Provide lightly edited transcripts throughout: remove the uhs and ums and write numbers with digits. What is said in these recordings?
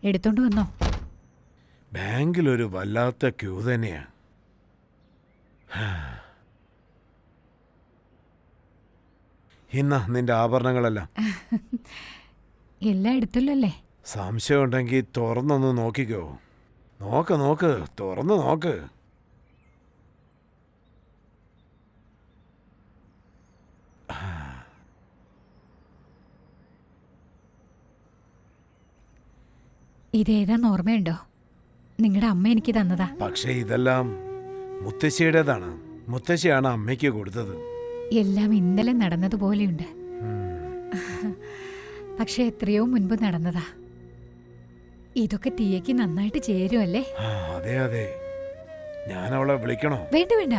എടുത്തോണ്ട് വന്നോ? ബാങ്കിലൊരു വല്ലാത്ത ക്യൂ തന്നെയാ. ഇന്ന നിന്റെ ആഭരണങ്ങളെല്ലാം എല്ലാം എടുത്തല്ലോ അല്ലേ? സംശയം ഉണ്ടെങ്കിൽ തുറന്നൊന്ന് നോക്കിക്കോ. നോക്ക് തുറന്ന് നോക്ക്. ഇതേതാന്ന് ഓർമ്മയുണ്ടോ? നിങ്ങളുടെ അമ്മ എനിക്ക് തന്നതാ. പക്ഷേ ഇതെല്ലാം മുത്തശ്ശിയുടേതാണ്. മുത്തശ്ശിയാണ് അമ്മയ്ക്ക് കൊടുത്തത്. എല്ലാം ഇന്നലെ നടന്നതുപോലെയുണ്ട്. പക്ഷെ എത്രയോ മുൻപ് നടന്നതാ. ഇതൊക്കെ തീയക്ക് നന്നായിട്ട് ചേരുമല്ലേ? അതെ അതെ. ഞാൻ അവളെ വിളിക്കണോ? വേണ്ട,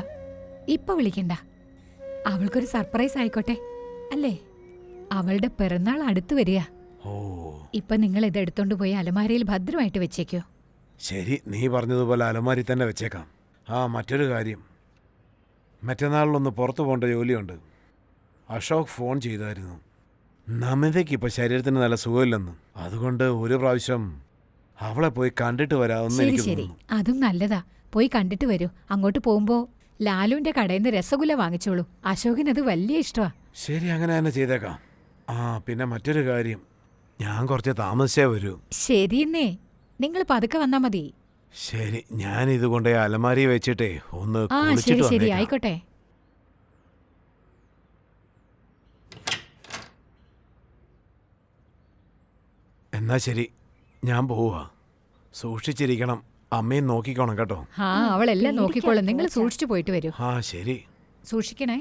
ഇപ്പൊ വിളിക്കണ്ട. അവൾക്കൊരു സർപ്രൈസ് ആയിക്കോട്ടെ അല്ലേ? അവളുടെ പിറന്നാൾ അടുത്തു വരിക. ഇപ്പൊ നിങ്ങൾ ഇത് എടുത്തോണ്ട് പോയി അലമാരയിൽ ഭദ്രമായിട്ട് വെച്ചേക്കോ. ശരി, നീ പറഞ്ഞതുപോലെ അലമാരി തന്നെ വെച്ചേക്കാം. മറ്റൊരു കാര്യം, മറ്റന്നാളിലൊന്ന് പുറത്തു പോകേണ്ട ജോലിയുണ്ട്. അശോക് ഫോൺ ചെയ്തായിരുന്നു. നമിതയ്ക്ക് ഇപ്പൊ ശരീരത്തിന് നല്ല സുഖമില്ലെന്ന്. അതുകൊണ്ട് ഒരു പ്രാവശ്യം അവളെ പോയി കണ്ടിട്ട് വരാമെന്ന് എനിക്ക് തോന്നുന്നു. അതും നല്ലതാ. പോയി കണ്ടിട്ട് വരൂ. അങ്ങോട്ട് പോകുമ്പോ ലാലുവിന്റെ കടയിൽ നിന്ന് രസഗുല്ല വാങ്ങിച്ചോളൂ. അശോകിന് അത് വലിയ ഇഷ്ടമാ. ശരി, അങ്ങനെ തന്നെ ചെയ്തേക്കാം. പിന്നെ മറ്റൊരു കാര്യം, ഞാൻ കുറച്ച് താമസിച്ചേ വരൂ. ശരിയെന്നേ, നിങ്ങൾ പതുക്കെ വന്നാ മതി. ശരി, ഞാൻ ഇതുകൊണ്ട് അലമാരി വെച്ചിട്ടേ ഒന്ന് ശരി ആയിക്കോട്ടെ. എന്നാ ശരി, ഞാൻ പോവാ. സൂക്ഷിച്ചിരിക്കണം. അമ്മയും നോക്കിക്കോണം കേട്ടോ. അവളെല്ലാം നോക്കിക്കോളും. നിങ്ങൾ സൂക്ഷിച്ചു പോയിട്ട് വരൂ. ശരി. സൂക്ഷിക്കണേ.